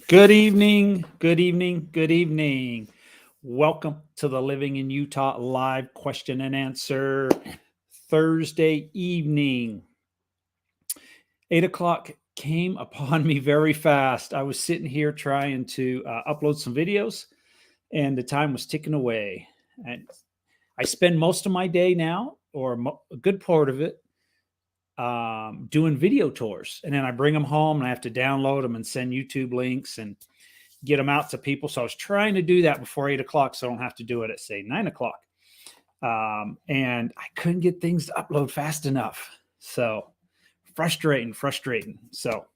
Good evening, good evening, good evening. Welcome to the Living in Utah live question and answer Thursday evening. 8 o'clock came upon me very fast. I was sitting here trying to upload some videos, and the time was ticking away. And I spend most of my day now, or a good part of it, doing video tours. And then I bring them home and I have to download them and send YouTube links and get them out to people. So I was trying to do that before 8 o'clock so I don't have to do it at, say, 9 o'clock. And I couldn't get things to upload fast enough. So frustrating. So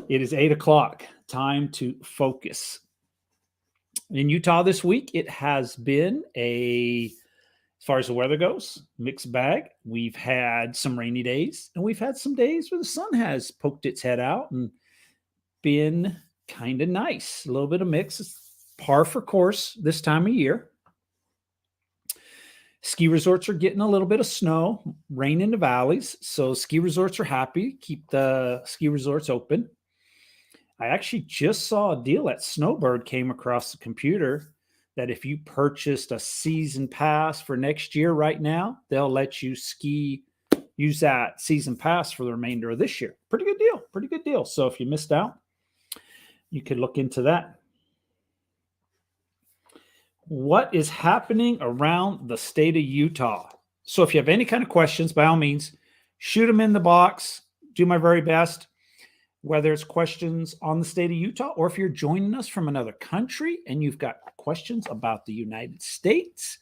it is 8 o'clock, time to focus. In Utah this week, it has been as far as the weather goes, mixed bag. We've had some rainy days, and we've had some days where the sun has poked its head out and been kind of nice. A little bit of mix. It's par for course this time of year. Ski resorts are getting a little bit of snow, rain in the valleys. So ski resorts are happy. Keep the ski resorts open. I actually just saw a deal that Snowbird came across the computer that if you purchased a season pass for next year right now, they'll let you use that season pass for the remainder of this year. Pretty good deal. So if you missed out, you could look into that. What is happening around the state of Utah? So if you have any kind of questions, by all means, shoot them in the box. Do my very best. Whether it's questions on the state of Utah, or if you're joining us from another country and you've got questions about the United States,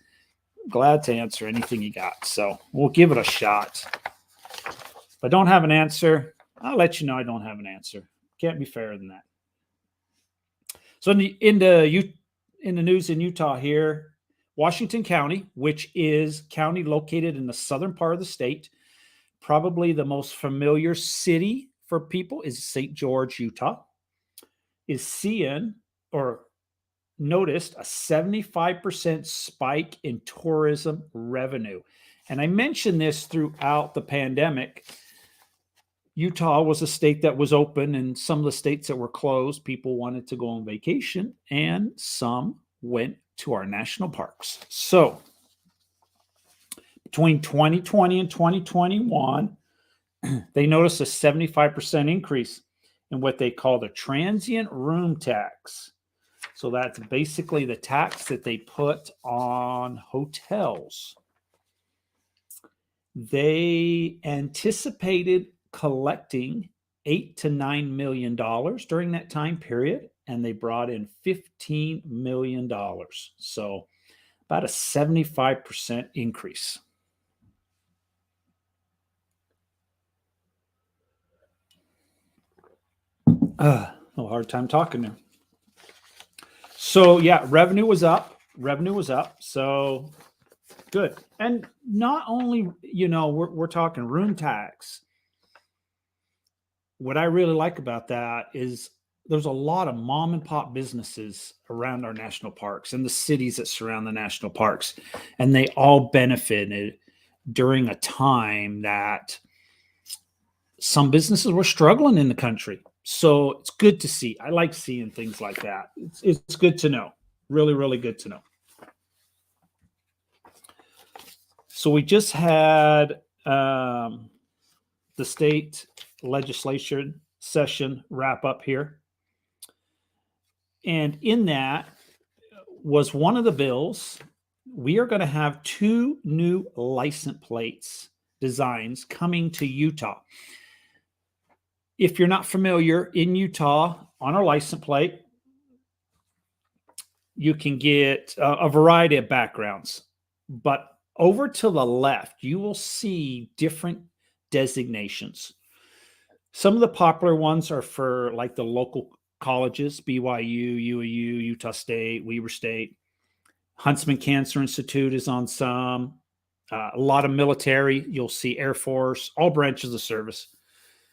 I'm glad to answer anything you got. So we'll give it a shot. If I don't have an answer, I'll let you know I don't have an answer. Can't be fairer than that. So in the news in Utah here, Washington County, which is county located in the southern part of the state, probably the most familiar city for people is St. George, Utah, is seeing or noticed a 75% spike in tourism revenue. And I mentioned this throughout the pandemic. Utah was a state that was open, and some of the states that were closed, people wanted to go on vacation, and some went to our national parks. So between 2020 and 2021, they noticed a 75% increase in what they call the transient room tax. So that's basically the tax that they put on hotels. They anticipated collecting $8 to $9 million during that time period, and they brought in $15 million. So about a 75% increase. A hard time talking there. So yeah, revenue was up. So good. And not only, we're talking room tax. What I really like about that is there's a lot of mom and pop businesses around our national parks and the cities that surround the national parks. And they all benefited during a time that some businesses were struggling in the country. So it's good to see. I like seeing things like that. It's good to know. Really, really good to know. So we just had the state legislature session wrap up here. And in that was one of the bills. We are going to have 2 new license plates designs coming to Utah. If you're not familiar, in Utah, on our license plate, you can get a variety of backgrounds. But over to the left, you will see different designations. Some of the popular ones are for like the local colleges, BYU, UAU, Utah State, Weber State. Huntsman Cancer Institute is on some. A lot of military, you'll see Air Force, all branches of service.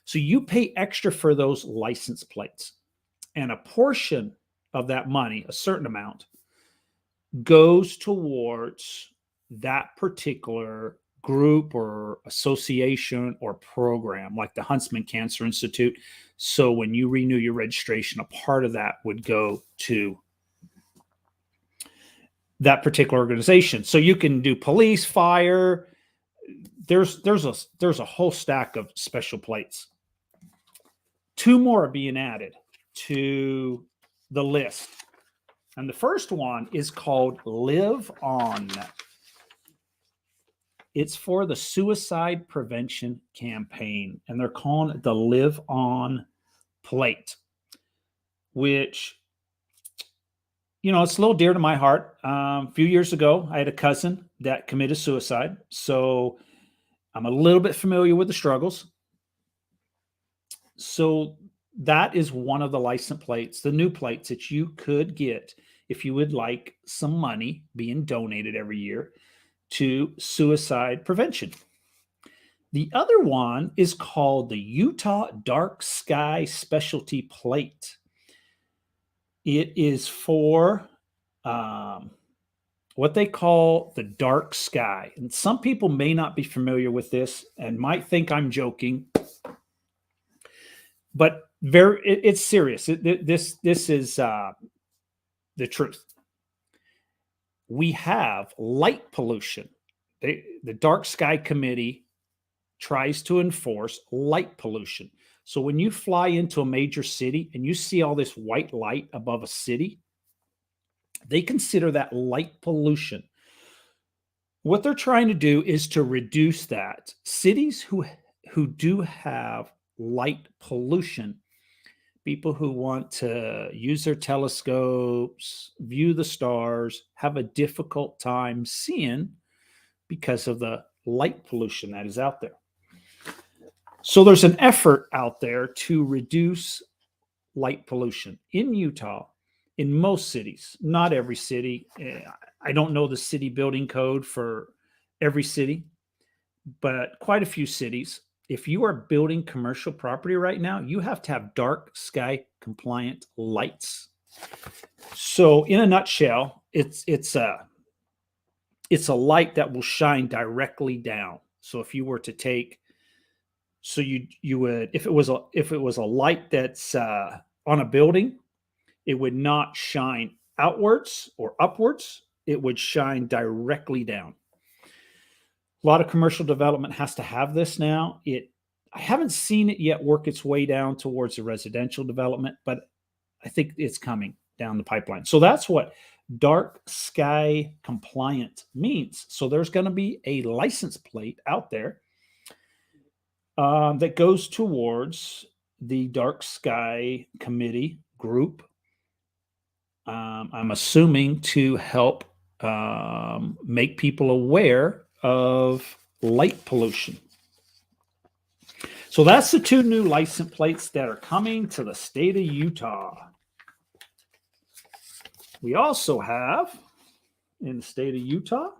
So you pay extra for those license plates, and a portion of that money, a certain amount, goes towards that particular group or association or program like the Huntsman Cancer Institute. So when you renew your registration, a part of that would go to that particular organization. So you can do police, fire. There's a whole stack of special plates. 2 more are being added to the list. And the first one is called Live On. It's for the suicide prevention campaign, and they're calling it the Live On plate, which, it's a little dear to my heart. A few years ago, I had a cousin that committed suicide. So I'm a little bit familiar with the struggles. So that is one of the license plates, the new plates that you could get if you would like some money being donated every year to suicide prevention. The other one is called the Utah Dark Sky Specialty Plate. It is for what they call the dark sky. And some people may not be familiar with this and might think I'm joking, but it's serious. This is the truth. We have light pollution. The Dark Sky Committee tries to enforce light pollution. So when you fly into a major city and you see all this white light above a city, they consider that light pollution. What they're trying to do is to reduce that. Cities who do have light pollution, people who want to use their telescopes, view the stars, have a difficult time seeing because of the light pollution that is out there. So there's an effort out there to reduce light pollution in Utah, in most cities, not every city. I don't know the city building code for every city, but quite a few cities. If you are building commercial property right now, you have to have dark sky compliant lights. So in a nutshell, it's a light that will shine directly down. So if you were to take, so you would, if it was a light that's on a building, it would not shine outwards or upwards. It would shine directly down. A lot of commercial development has to have this now. I haven't seen it yet work its way down towards the residential development, but I think it's coming down the pipeline. So that's what dark sky compliant means. So there's going to be a license plate out there that goes towards the Dark Sky Committee group. I'm assuming to help make people aware of light pollution. So that's the 2 new license plates that are coming to the state of Utah. We also have in the state of Utah,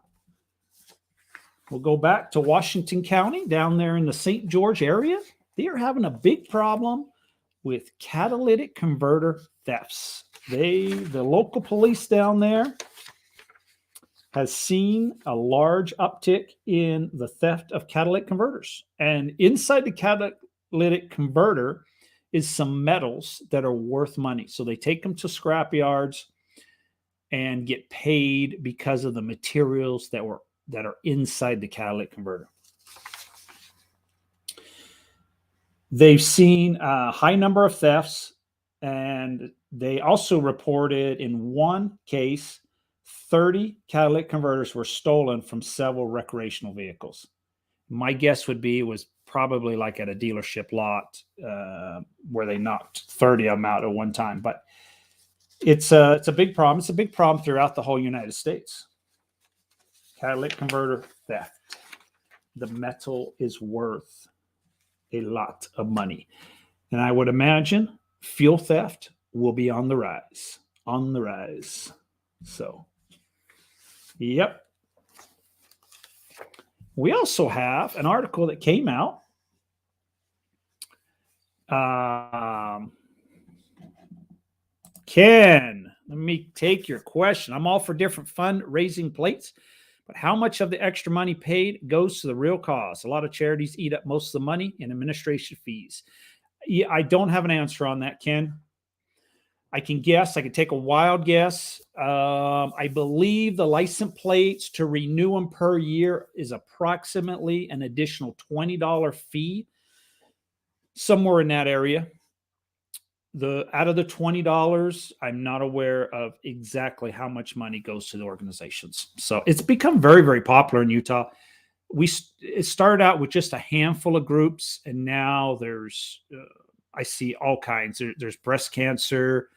we'll go back to Washington County down there in the St. George area. They are having a big problem with catalytic converter thefts. The local police down there has seen a large uptick in the theft of catalytic converters. And inside the catalytic converter is some metals that are worth money. So they take them to scrap yards and get paid because of the materials that are inside the catalytic converter. They've seen a high number of thefts, and they also reported in one case 30 catalytic converters were stolen from several recreational vehicles. My guess would be it was probably like at a dealership lot where they knocked 30 of them out at one time. But it's a big problem. It's a big problem throughout the whole United States. Catalytic converter theft. The metal is worth a lot of money. And I would imagine fuel theft will be on the rise. On the rise. So, yep. We also have an article that came out. Ken, let me take your question. I'm all for different fundraising plates, But how much of the extra money paid goes to the real cause? A lot of charities eat up most of the money in administration fees. Yeah, I don't have an answer on that, Ken. I can guess. I can take a wild guess. I believe the license plates to renew them per year is approximately an additional $20 fee, somewhere in that area. Out of the $20, I'm not aware of exactly how much money goes to the organizations. So it's become very, very popular in Utah. It started out with just a handful of groups, and now I see all kinds. There's breast cancer,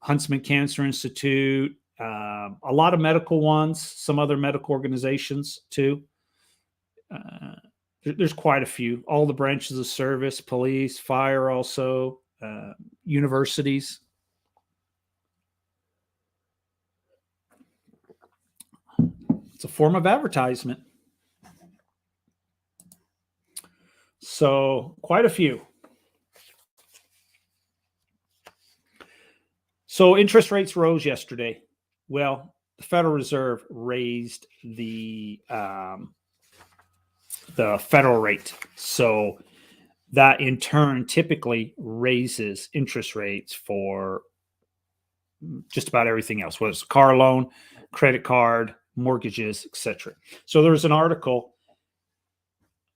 Huntsman Cancer Institute, a lot of medical ones, some other medical organizations too. There's quite a few. All the branches of service, police, fire, also universities. It's a form of advertisement. So quite a few. So interest rates rose yesterday. Well, the Federal Reserve raised the federal rate. So that in turn typically raises interest rates for just about everything else, whether it's a car loan, credit card, mortgages, etc. So there was an article,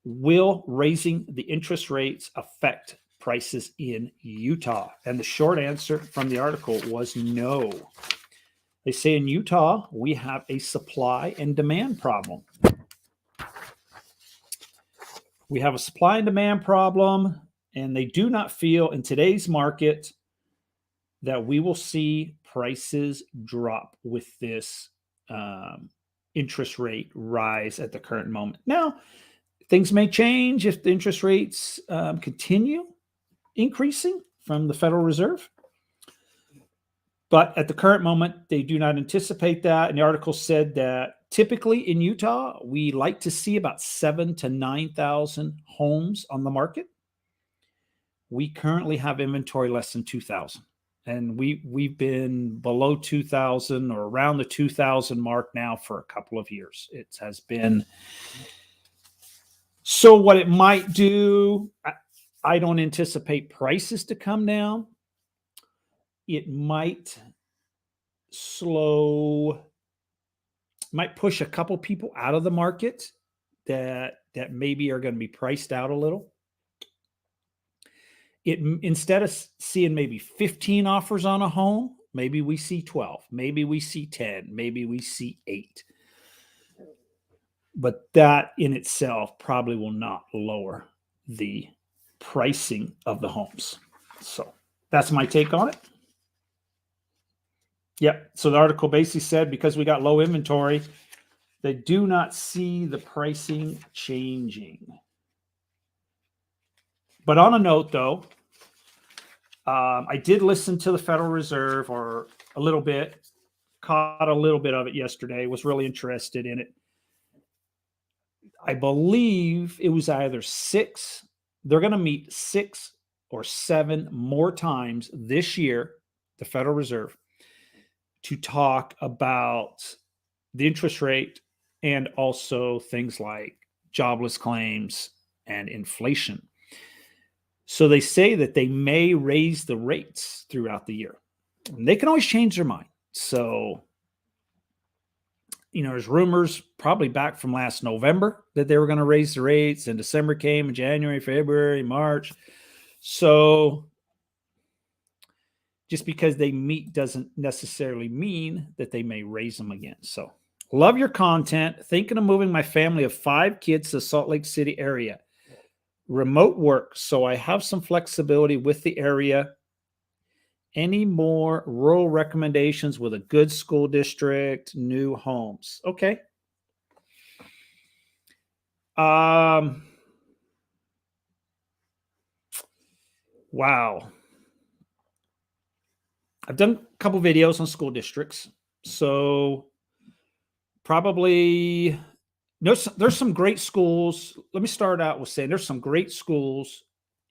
will raising the interest rates affect prices in Utah? And the short answer from the article was no. They say in Utah, we have a supply and demand problem. We have a supply and demand problem, and they do not feel in today's market that we will see prices drop with this interest rate rise at the current moment. Now, things may change if the interest rates continue increasing from the Federal Reserve. But at the current moment, they do not anticipate that. And the article said that typically in Utah, we like to see about 7,000 to 9,000 homes on the market. We currently have inventory less than 2,000. And we've been below 2,000 or around the 2,000 mark now for a couple of years. It has been. So what it might do, I don't anticipate prices to come down. It might might push a couple people out of the market that maybe are going to be priced out a little. Instead of seeing maybe 15 offers on a home, maybe we see 12, maybe we see 10, maybe we see 8. But that in itself probably will not lower the pricing of the homes. So that's my take on it. Yep. So the article basically said because we got low inventory, they do not see the pricing changing. But on a note, though, I did listen to the Federal Reserve or a little bit, caught a little bit of it yesterday, was really interested in it. I believe it was either 6. They're going to meet 6 or 7 more times this year, the Federal Reserve, to talk about the interest rate and also things like jobless claims and inflation. So they say that they may raise the rates throughout the year. And they can always change their mind. So, there's rumors probably back from last November that they were going to raise the rates, and December came, and January, February, March. So just because they meet doesn't necessarily mean that they may raise them again. So love your content. Thinking of moving my family of 5 kids to the Salt Lake City area. Remote work, so I have some flexibility with the area. Any more rural recommendations with a good school district, new homes? Okay. Wow. I've done a couple videos on school districts. So probably there's some great schools. Let me start out with saying there's some great schools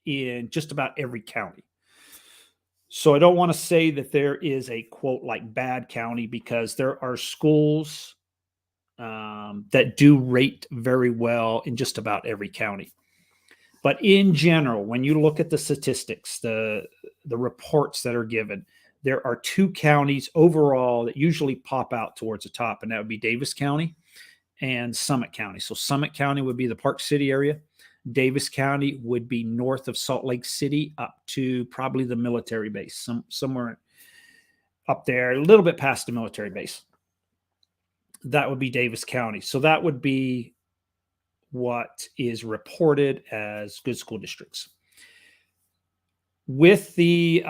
in just about every county. So I don't want to say that there is a quote like bad county, because there are schools that do rate very well in just about every county. But in general, when you look at the statistics, the reports that are given, there are 2 counties overall that usually pop out towards the top, and that would be Davis County and Summit County. So Summit County would be the Park City area. Davis County would be north of Salt Lake City up to probably the military base, somewhere up there, a little bit past the military base. That would be Davis County. So that would be what is reported as good school districts. With the,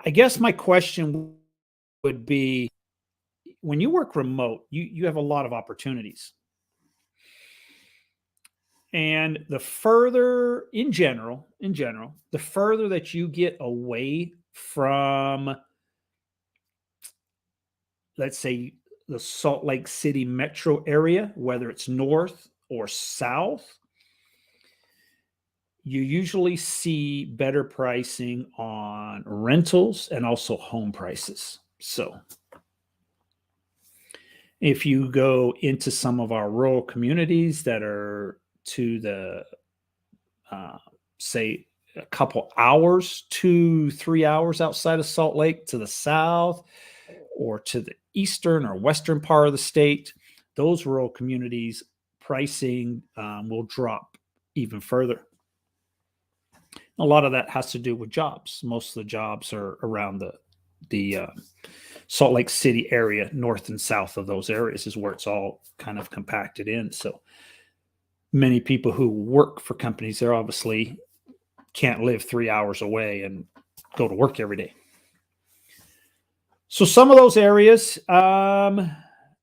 I guess my question would be, when you work remote, you have a lot of opportunities. And the further, in general, the further that you get away from, let's say, the Salt Lake City metro area, whether it's north or south, you usually see better pricing on rentals and also home prices. So if you go into some of our rural communities that are to the, say, a couple hours, 2-3 hours outside of Salt Lake to the south, or to the eastern or western part of the state, those rural communities pricing will drop even further. A lot of that has to do with jobs. Most of the jobs are around the Salt Lake City area, north and south of those areas is where it's all kind of compacted in. So many people who work for companies there obviously can't live 3 hours away and go to work every day. So some of those areas, an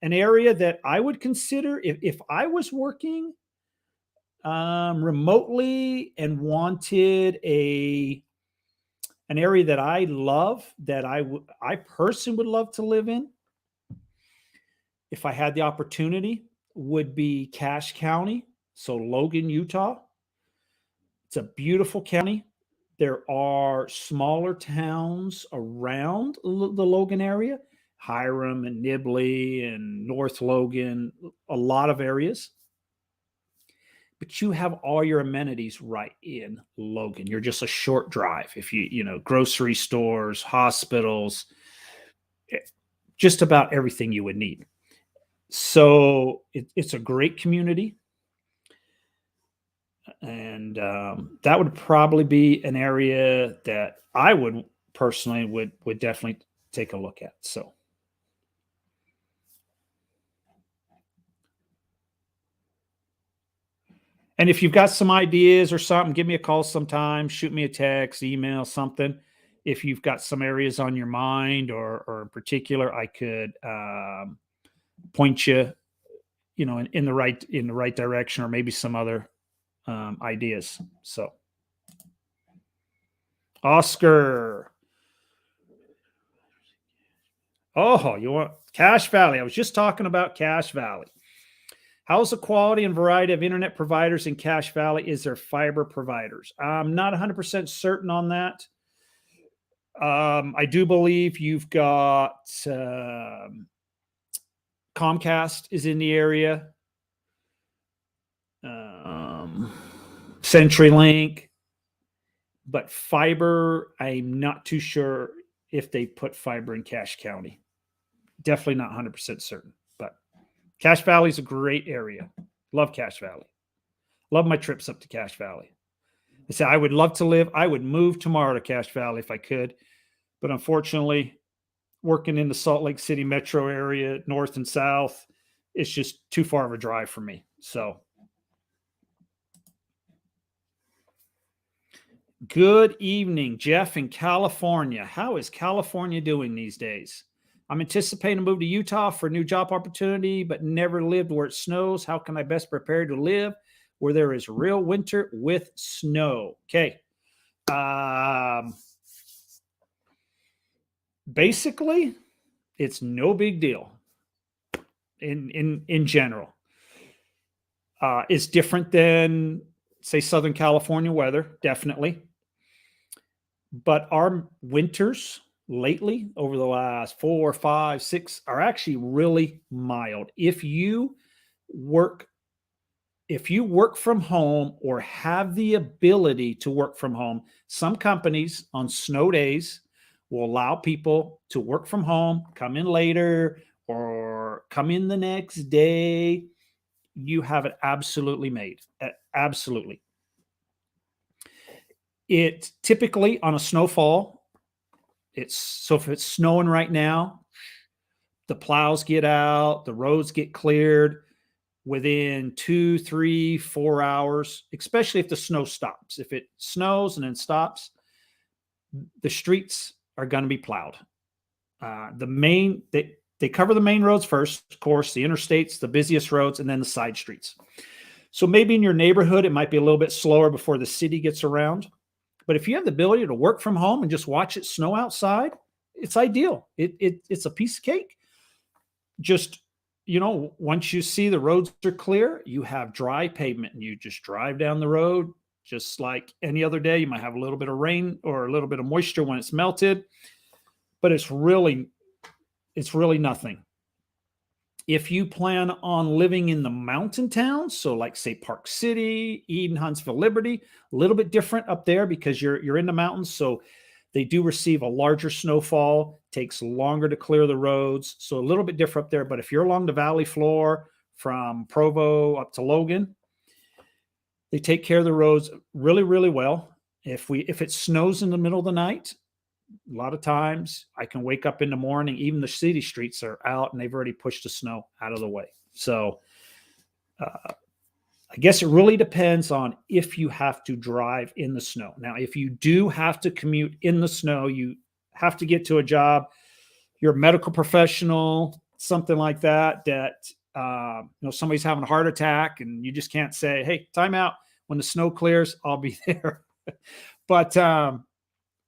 area that I would consider if I was working remotely and wanted an area that I love, that I personally would love to live in, if I had the opportunity, would be Cache County, so Logan, Utah. It's a beautiful county. There are smaller towns around the Logan area, Hiram and Nibley and North Logan, a lot of areas. But you have all your amenities right in Logan. You're just a short drive. If grocery stores, hospitals, just about everything you would need. So it's a great community. And that would probably be an area that I would personally would definitely take a look at. So, and if you've got some ideas or something, give me a call sometime, shoot me a text, email, something. If you've got some areas on your mind or in particular, I could point you, in the right direction, or maybe some other ideas. So, Oscar. Oh, you want Cache Valley? I was just talking about Cache Valley. How's the quality and variety of internet providers in Cache Valley? Is there fiber providers? I'm not 100% certain on that. I do believe you've got Comcast is in the area, CenturyLink, but fiber, I'm not too sure if they put fiber in Cache County. Definitely not 100% certain, but Cache Valley is a great area. Love Cache Valley. Love my trips up to Cache Valley. I said I would love to live. I would move tomorrow to Cache Valley if I could, but unfortunately, working in the Salt Lake City metro area, north and south, it's just too far of a drive for me. So, good evening, Jeff in California. How is California doing these days? I'm anticipating a move to Utah for a new job opportunity, but never lived where it snows. How can I best prepare to live where there is real winter with snow? Okay. Basically, it's no big deal in general. It's different than, say, Southern California weather, definitely. But our winters lately, over the last 4, 5, 6, are actually really mild. If you work if you work from home or have the ability to work from home, some companies on snow days will allow people to work from home, come in later, or come in the next day. You have it absolutely made. Absolutely. It typically on a snowfall, if it's snowing right now, the plows get out, the roads get cleared within 2, 3, 4 hours, especially if the snow stops. If it snows and then stops, the streets are going to be plowed. They cover the main roads first, of course, the interstates, the busiest roads, and then the side streets. So maybe in your neighborhood, it might be a little bit slower before the city gets around. But if you have the ability to work from home and just watch it snow outside, it's ideal. It's a piece of cake. Just, once you see the roads are clear, you have dry pavement and you just drive down the road just like any other day. You might have a little bit of rain or a little bit of moisture when it's melted, but it's really nothing. If you plan on living in the mountain towns, so like say Park City, Eden, Huntsville, Liberty, a little bit different up there because you're in the mountains. So they do receive a larger snowfall, takes longer to clear the roads. So a little bit different up there. But if you're along the valley floor from Provo up to Logan, they take care of the roads really, really well. If it snows in the middle of the night, a lot of times I can wake up in the morning, even the city streets are out and they've already pushed the snow out of the way. So I guess it really depends on if you have to drive in the snow. Now, if you do have to commute in the snow, you have to get to a job, you're a medical professional, something like that, somebody's having a heart attack and you just can't say, hey, time out. When the snow clears, I'll be there. But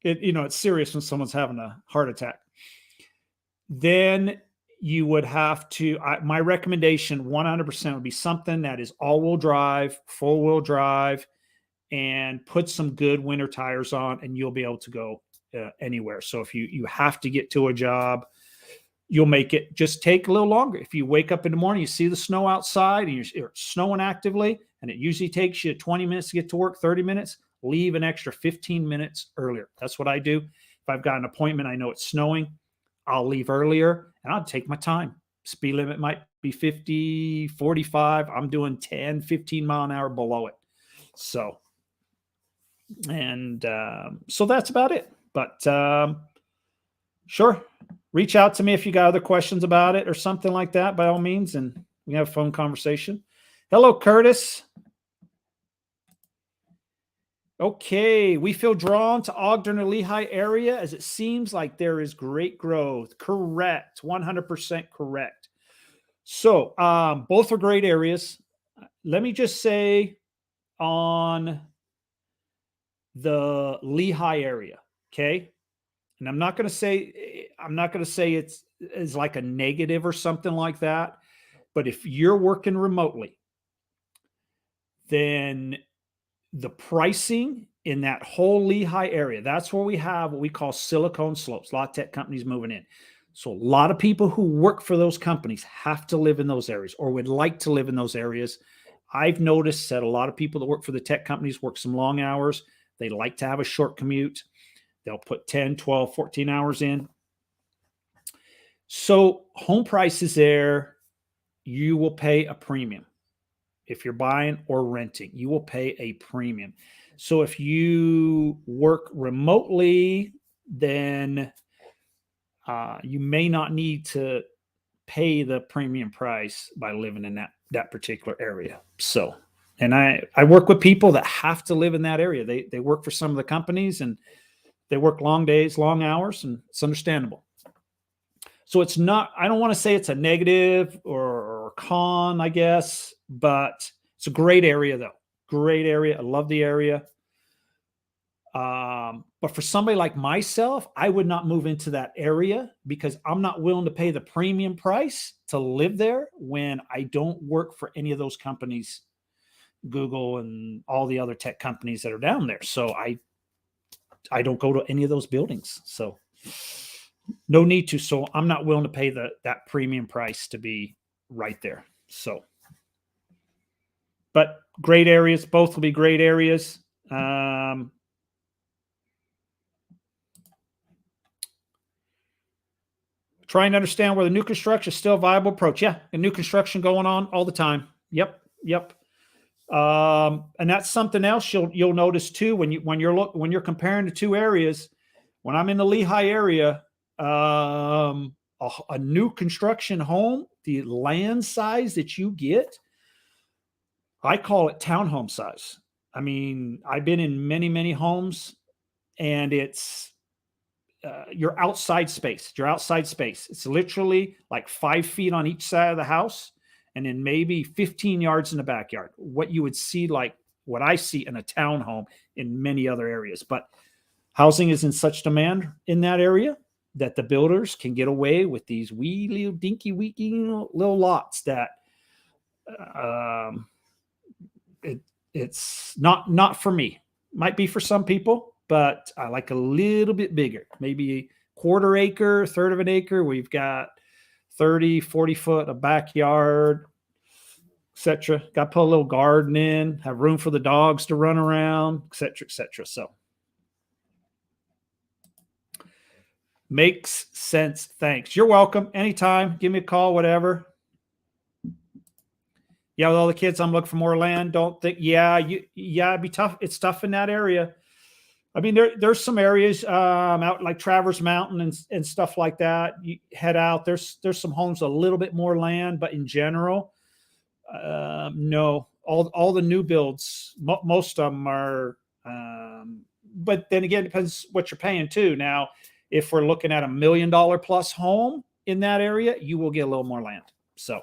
it's serious when someone's having a heart attack. Then you would have to, my recommendation 100% would be something that is all-wheel drive, four-wheel drive, and put some good winter tires on and you'll be able to go anywhere. So if you have to get to a job, you'll make it just take a little longer. If you wake up in the morning, you see the snow outside and you're snowing actively, and it usually takes you 20 minutes to get to work, 30 minutes, leave an extra 15 minutes earlier. That's what I do. If I've got an appointment, I know it's snowing, I'll leave earlier and I'll take my time. Speed limit might be 50, 45. I'm doing 10, 15 mile an hour below it. So that's about it. But sure, reach out to me if you got other questions about it or something like that, by all means, and we can have a phone conversation. Hello, Curtis. Okay, we feel drawn to Ogden or Lehigh area as it seems like there is great growth. Correct, 100% correct. So both are great areas. Let me just say on the Lehigh area, okay? And I'm not going to say it's like a negative or something like that, but if you're working remotely, then the pricing in that whole Lehigh area, that's where we have what we call silicone slopes, a lot of tech companies moving in. So a lot of people who work for those companies have to live in those areas or would like to live in those areas. I've noticed that a lot of people that work for the tech companies work some long hours. They like to have a short commute. They'll put 10, 12, 14 hours in. So home prices there, you will pay a premium. If you're buying or renting, you will pay a premium. So if you work remotely, then you may not need to pay the premium price by living in that particular area. So, and I work with people that have to live in that area. They work for some of the companies and they work long days, long hours, and it's understandable. So it's not, I don't want to say it's a negative or con, I guess, but it's a great area though. Great area. I love the area. But for somebody like myself, I would not move into that area because I'm not willing to pay the premium price to live there when I don't work for any of those companies, Google and all the other tech companies that are down there. So I don't go to any of those buildings. So no need to. So I'm not willing to pay that premium price to be right there. So but great areas. Both will be great areas. Trying to understand whether new construction is still a viable approach. Yeah, and new construction going on all the time. Yep, yep. And that's something else you'll notice too when you're comparing the two areas. When I'm in the Lehigh area, a new construction home, the land size that you get, I call it townhome size. I mean, I've been in many homes, and it's your outside space. Your outside space. It's literally like 5 feet on each side of the house, and then maybe 15 yards in the backyard. What you would see, like what I see in a townhome in many other areas. But housing is in such demand in that area that the builders can get away with these wee little dinky weaky little lots that it's not for me. Might be for some people, but I like a little bit bigger, maybe a quarter acre, third of an acre. We've got 30, 40 foot, a backyard, etc. Got to put a little garden in, have room for the dogs to run around, etc., etc. So makes sense. Thanks. You're welcome. Anytime. Give me a call, whatever. Yeah, with all the kids, I'm looking for more land. Don't think, it'd be tough. It's tough in that area. I mean, there's some areas out like Traverse Mountain and stuff like that. You head out. There's some homes, a little bit more land, but in general, no. All the new builds, most of them are. But then again, it depends what you're paying too. Now, if we're looking at $1 million plus home in that area, you will get a little more land. So.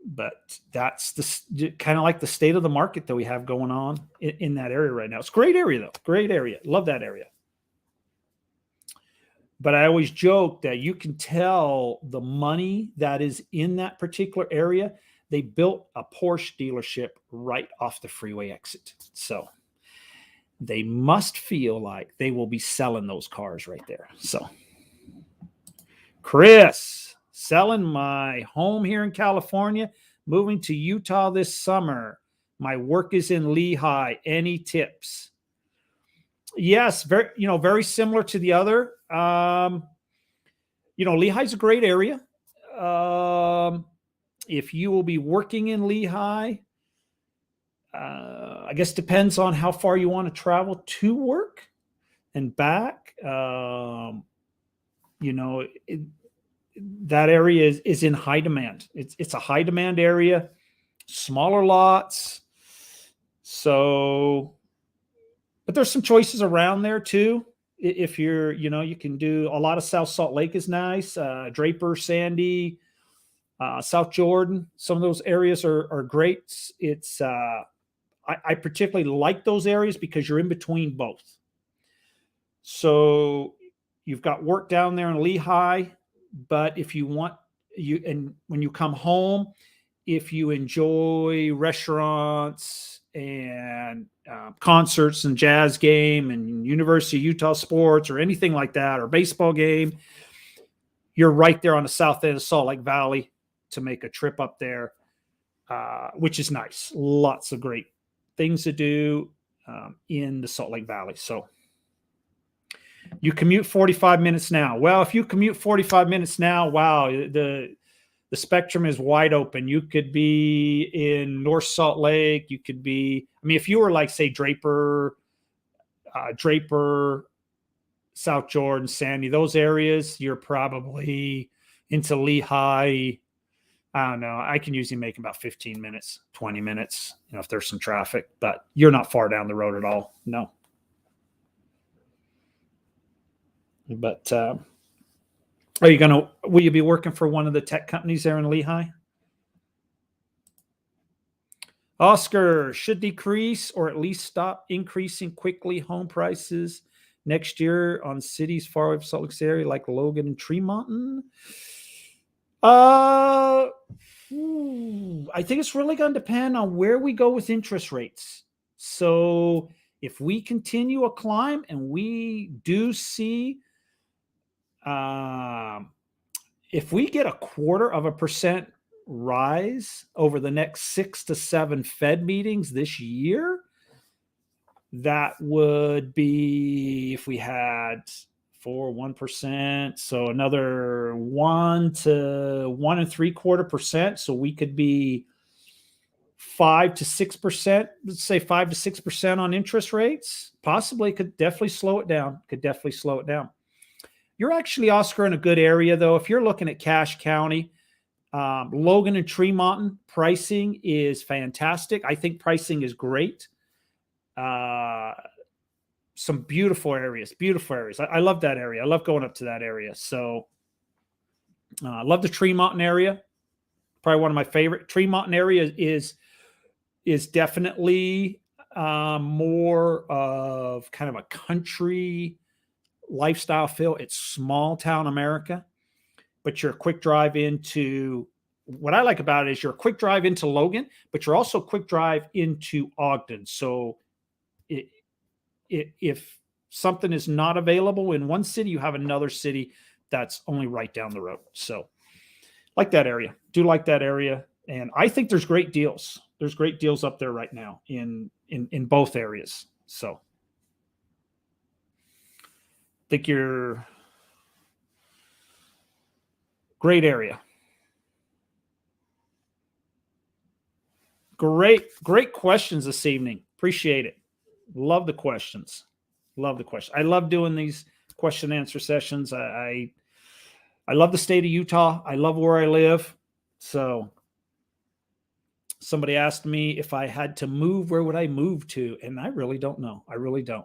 But that's the kind of like the state of the market that we have going on in that area right now. It's a great area though. Great area. Love that area. But I always joke that you can tell the money that is in that particular area. They built a Porsche dealership right off the freeway exit. So they must feel like they will be selling those cars right there. So Chris, selling my home here in California, moving to Utah this summer. My work is in Lehigh. Any tips? Yes, very similar to the other. Lehigh's a great area. If you will be working in Lehigh, I guess depends on how far you want to travel to work and back. That area is in high demand. It's a high demand area, smaller lots. So, but there's some choices around there too. If you're, you can do a lot of South Salt Lake is nice. Draper, Sandy, South Jordan. Some of those areas are great. It's, I particularly like those areas because you're in between both. So you've got work down there in Lehigh. But if you want and when you come home, if you enjoy restaurants and concerts and jazz game and University of Utah sports or anything like that, or baseball game, you're right there on the south end of Salt Lake Valley to make a trip up there, which is nice. Lots of great things to do in the Salt Lake Valley. So you commute 45 minutes now. Well, if you commute 45 minutes now, wow, the spectrum is wide open. You could be in North Salt Lake. You could be, if you were like, say, Draper, South Jordan, Sandy, those areas, you're probably into Lehigh. I don't know. I can usually make about 15 minutes, 20 minutes, if there's some traffic, but you're not far down the road at all. No. But will you be working for one of the tech companies there in Lehigh? Oscar, should decrease or at least stop increasing quickly home prices next year on cities far away from Salt Lake area like Logan and Tremonton? I think it's really going to depend on where we go with interest rates. So if we continue a climb and we do see if we get 0.25% rise over the next 6 to 7 Fed meetings this year. That would be if we had 1%, so another 1 to 1.75%. So we could be 5 to 6%. Let's say 5 to 6% on interest rates. Possibly could definitely slow it down. You're actually, Oscar, in a good area though. If you're looking at Cache County, Logan and Tremont pricing is fantastic. I think pricing is great. Some beautiful areas. I love that area. I love going up to that area. So I love the Tremont area. Probably one of my favorite. Tremont area is definitely more of kind of a country lifestyle feel. It's small town America, but you're a quick drive into, what I like about it is you're a quick drive into Logan, but you're also a quick drive into Ogden. So if something is not available in one city, you have another city that's only right down the road. So like that area. Do like that area. And I think there's great deals. There's great deals up there right now in both areas. So I think you're great area. Great questions this evening. Appreciate it. Love the questions. I love doing these question and answer sessions. I love the state of Utah. I love where I live. So somebody asked me if I had to move, where would I move to? And I really don't know. I really don't.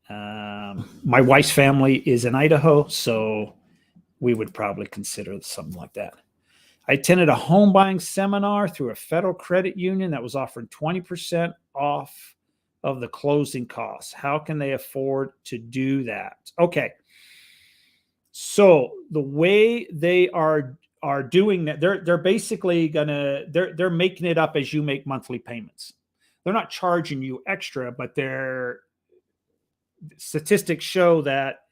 My wife's family is in Idaho, so we would probably consider something like that. I attended a home buying seminar through a federal credit union that was offering 20% off of the closing costs. How can they afford to do that? Okay. So the way they are doing that, they're basically they're making it up as you make monthly payments. They're not charging you extra, but their statistics show that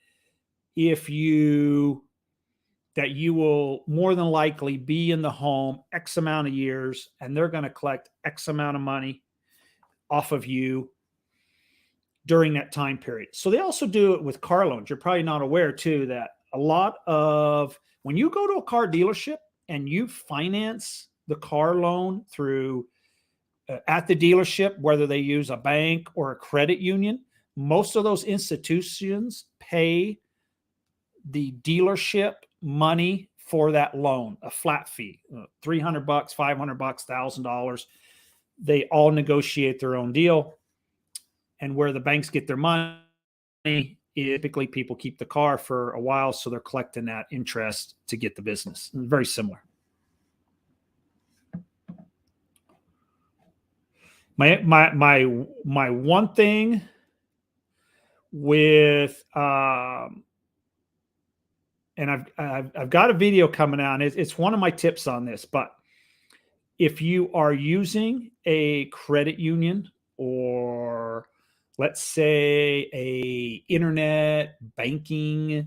you will more than likely be in the home X amount of years, and they're going to collect X amount of money off of you during that time period. So they also do it with car loans. You're probably not aware too that a lot of, when you go to a car dealership and you finance the car loan through at the dealership, whether they use a bank or a credit union, most of those institutions pay the dealership money for that loan, a flat fee, $300, $500, $1,000. They all negotiate their own deal. And where the banks get their money, typically people keep the car for a while, so they're collecting that interest to get the business. Very similar. My one thing with and I've got a video coming out. It's one of my tips on this, but if you are using a credit union or let's say a internet banking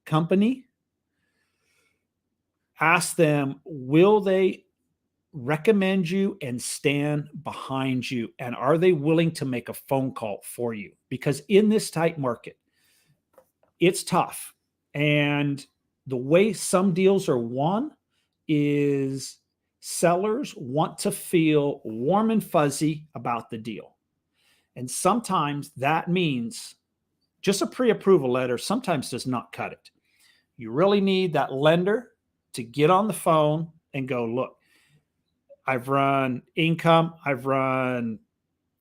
company, ask them, will they recommend you and stand behind you? And are they willing to make a phone call for you? Because in this tight market, it's tough. And the way some deals are won is sellers want to feel warm and fuzzy about the deal. And sometimes that means just a pre-approval letter sometimes does not cut it. You really need that lender to get on the phone and go, look, I've run income, I've run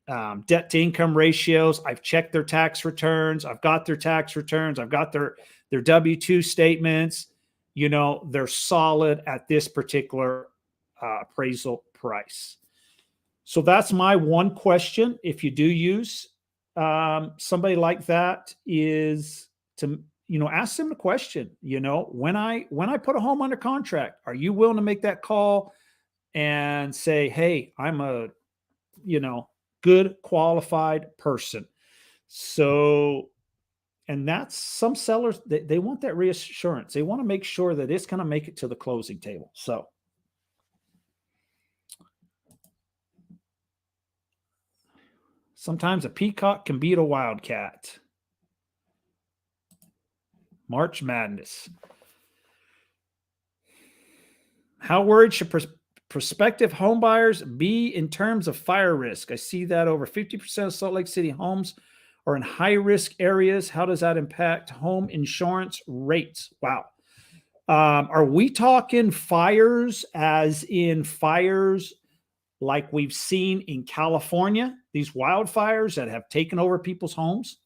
debt to income ratios, I've checked their tax returns, I've got their tax returns, I've got their W-2 statements, they're solid at this particular appraisal price. So that's my one question. If you do use somebody like that, is to ask them the question. When I put a home under contract, are you willing to make that call and say, hey, I'm a good qualified person? So, and that's some sellers, they want that reassurance. They want to make sure that it's going to make it to the closing table. So Sometimes a peacock can beat a wildcat. March Madness. How worried should prospective homebuyers be in terms of fire risk? I see that over 50% of Salt Lake City homes are in high risk areas. How does that impact home insurance rates? Wow. Are we talking fires as in fires like we've seen in California, these wildfires that have taken over people's homes?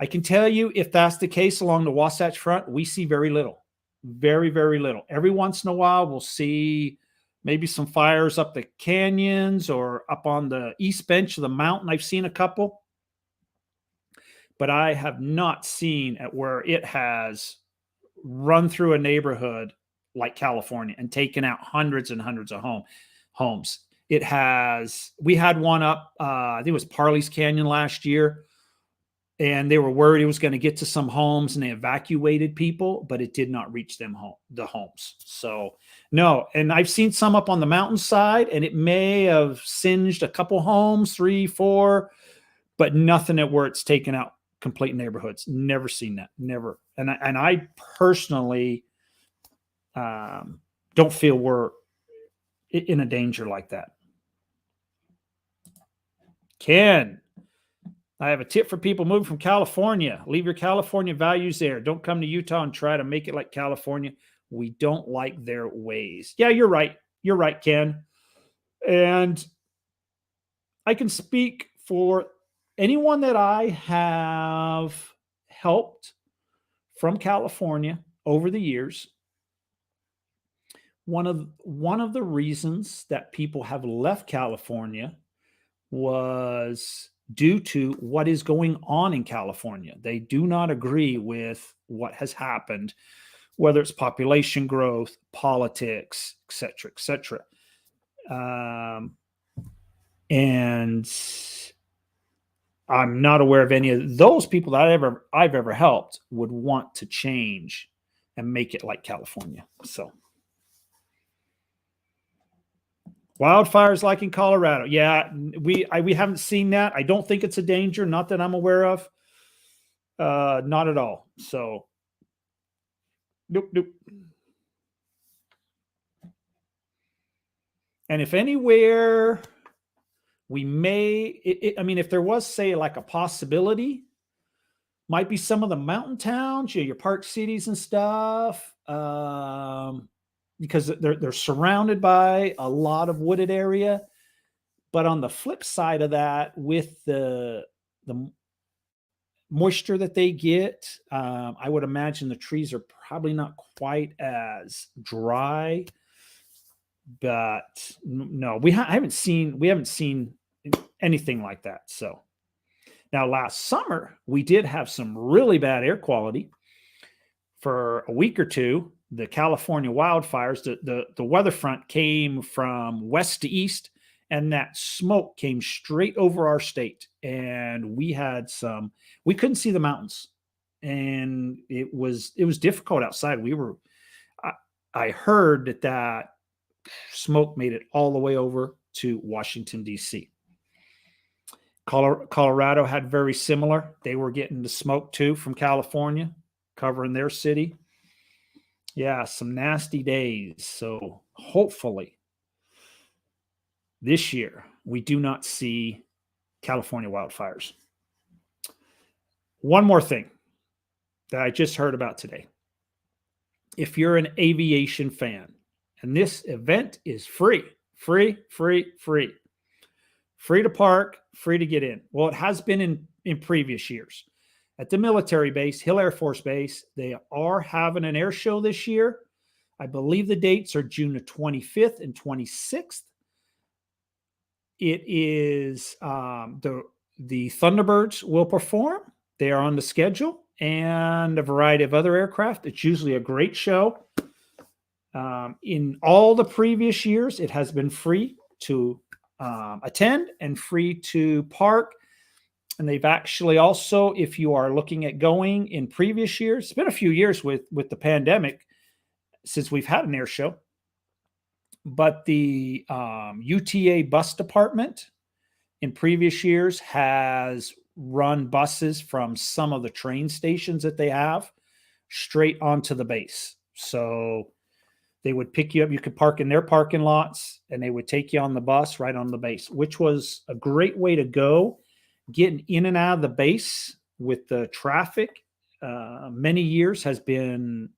I can tell you, if that's the case along the Wasatch Front, we see very little, very, very little. Every once in a while, we'll see maybe some fires up the canyons or up on the east bench of the mountain. I've seen a couple, but I have not seen it where it has run through a neighborhood like California and taken out hundreds and hundreds of homes. It has. We had one up, I think it was Parley's Canyon last year, and they were worried it was going to get to some homes, and they evacuated people, but it did not reach the homes. So no, and I've seen some up on the mountainside, and it may have singed a couple homes, 3, 4, but nothing at where it's taken out complete neighborhoods. Never seen that. Never. And I personally don't feel we're in a danger like that. Ken, I have a tip for people moving from California. Leave your California values there. Don't come to Utah and try to make it like California. We don't like their ways. Yeah, you're right. You're right, Ken. And I can speak for anyone that I have helped from California over the years. One of the reasons that people have left California was due to what is going on in California. They do not agree with what has happened, whether it's population growth, politics, et cetera, et cetera. And I'm not aware of any of those people that I've ever helped would want to change and make it like California. So wildfires like in Colorado. Yeah, we haven't seen that. I don't think it's a danger, not that I'm aware of. Not at all. So nope. And if anywhere we may, I mean, if there was, say, like a possibility, might be some of the mountain towns, your park cities and stuff, because they're surrounded by a lot of wooded area. But on the flip side of that, with the moisture that they get, I would imagine the trees are probably not quite as dry. But no, we haven't seen anything like that. So now last summer we did have some really bad air quality for a week or two. The California wildfires, the weather front came from west to east, and that smoke came straight over our state. And we couldn't see the mountains, and it was difficult outside. I heard that smoke made it all the way over to Washington, D.C. Colorado had very similar. They were getting the smoke too from California, covering their city. Yeah, some nasty days. So hopefully this year we do not see California wildfires. One more thing that I just heard about today. If you're an aviation fan, and this event is free to park, free to get in. Well, it has been in previous years. At the military base, Hill Air Force Base, they are having an air show this year. I believe the dates are June the 25th and 26th. It is the Thunderbirds will perform. They are on the schedule, and a variety of other aircraft. It's usually a great show. In all the previous years, it has been free to attend and free to park. And they've actually also, if you are looking at going in previous years, it's been a few years with the pandemic since we've had an air show. But the UTA bus department in previous years has run buses from some of the train stations that they have straight onto the base. So they would pick you up. You could park in their parking lots and they would take you on the bus right on the base, which was a great way to go. Getting in and out of the base with the traffic many years has been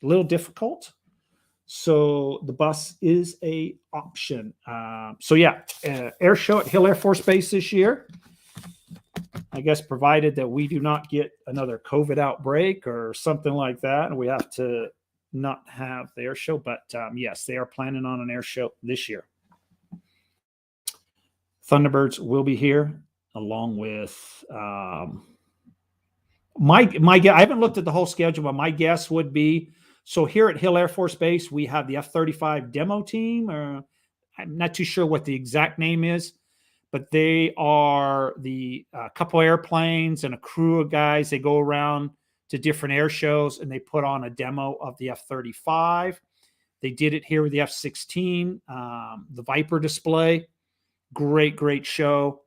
a little difficult. So the bus is a option. Air show at Hill Air Force Base this year. I guess provided that we do not get another COVID outbreak or something like that, and we have to not have the air show. But yes, they are planning on an air show this year. Thunderbirds will be here along with my I haven't looked at the whole schedule, but my guess would be, so here at Hill Air Force Base, we have the F-35 demo team, or I'm not too sure what the exact name is, but they are the couple airplanes and a crew of guys. They go around to different air shows and they put on a demo of the F-35. They did it here with the F-16, the Viper display. Great show.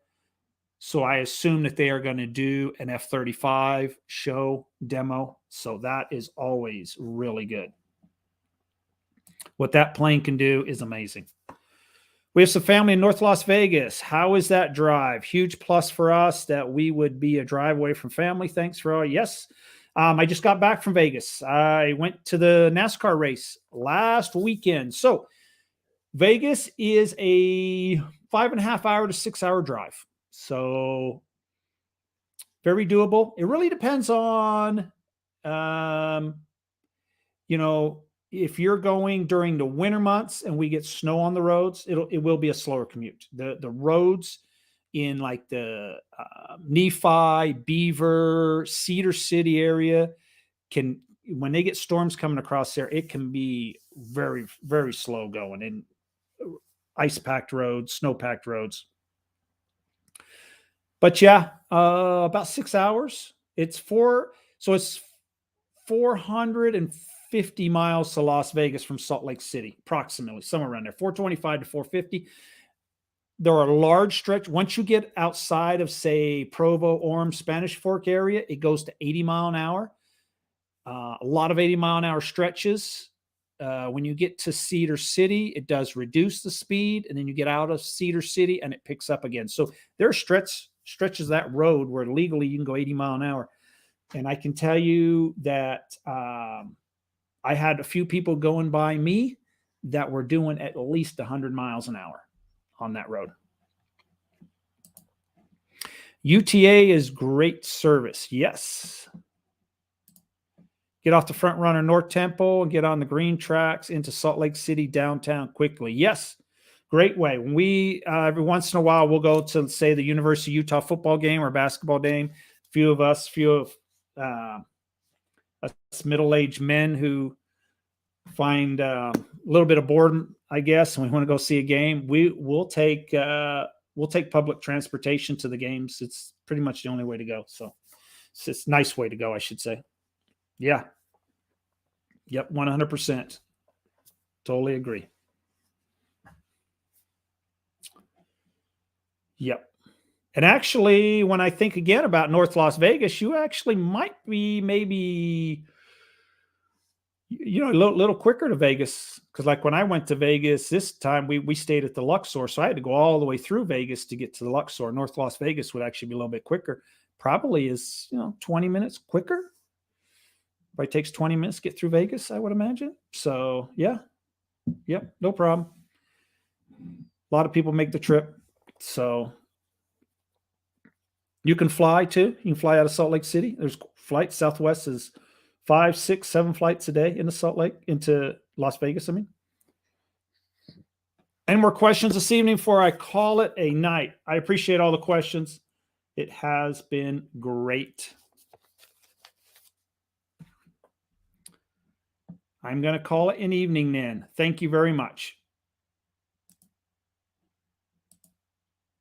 So I assume that they are going to do an F-35 show demo. So that is always really good. What that plane can do is amazing. We have some family in North Las Vegas. How is that drive? Huge plus for us that we would be a drive away from family. Thanks for all. Yes. I just got back from Vegas. I went to the NASCAR race last weekend. So Vegas is a 5.5 hour to 6 hour drive. So very doable. It really depends on, if you're going during the winter months and we get snow on the roads, it will be a slower commute. The roads in like the Nephi, Beaver, Cedar City area when they get storms coming across there, it can be very, very slow going in ice-packed roads, snow-packed roads. But yeah, about 6 hours. It's 450 miles to Las Vegas from Salt Lake City, approximately, somewhere around there, 425 to 450. There are large stretch. Once you get outside of, say, Provo, Orem, Spanish Fork area, it goes to 80 mile an hour. A lot of 80 mile an hour stretches. When you get to Cedar City, it does reduce the speed, and then you get out of Cedar City and it picks up again. So there are stretches that road where legally you can go 80 mile an hour. And I can tell you that I had a few people going by me that were doing at least 100 miles an hour on that road. UTA is great service. Yes. Get off the Front Runner North Temple and get on the green tracks into Salt Lake City downtown quickly. Yes. Great way. When we, every once in a while, we'll go to, say, the University of Utah football game or basketball game. Few of us middle-aged men who find a little bit of boredom, I guess, and we want to go see a game. We'll take public transportation to the games. It's pretty much the only way to go. So it's a nice way to go, I should say. Yeah. Yep. 100%. Totally agree. Yep. And actually, when I think again about North Las Vegas, you actually might be maybe, a little quicker to Vegas. Because like when I went to Vegas this time, we stayed at the Luxor. So I had to go all the way through Vegas to get to the Luxor. North Las Vegas would actually be a little bit quicker. Probably is, 20 minutes quicker. Probably takes 20 minutes to get through Vegas, I would imagine. So yeah. Yep. No problem. A lot of people make the trip. So you can fly too. You can fly out of Salt Lake City. There's flights. Southwest is 5, 6, 7 flights a day into Las Vegas. Any more questions this evening before I call it a night? I appreciate all the questions. It has been great. I'm going to call it an evening then. Thank you very much.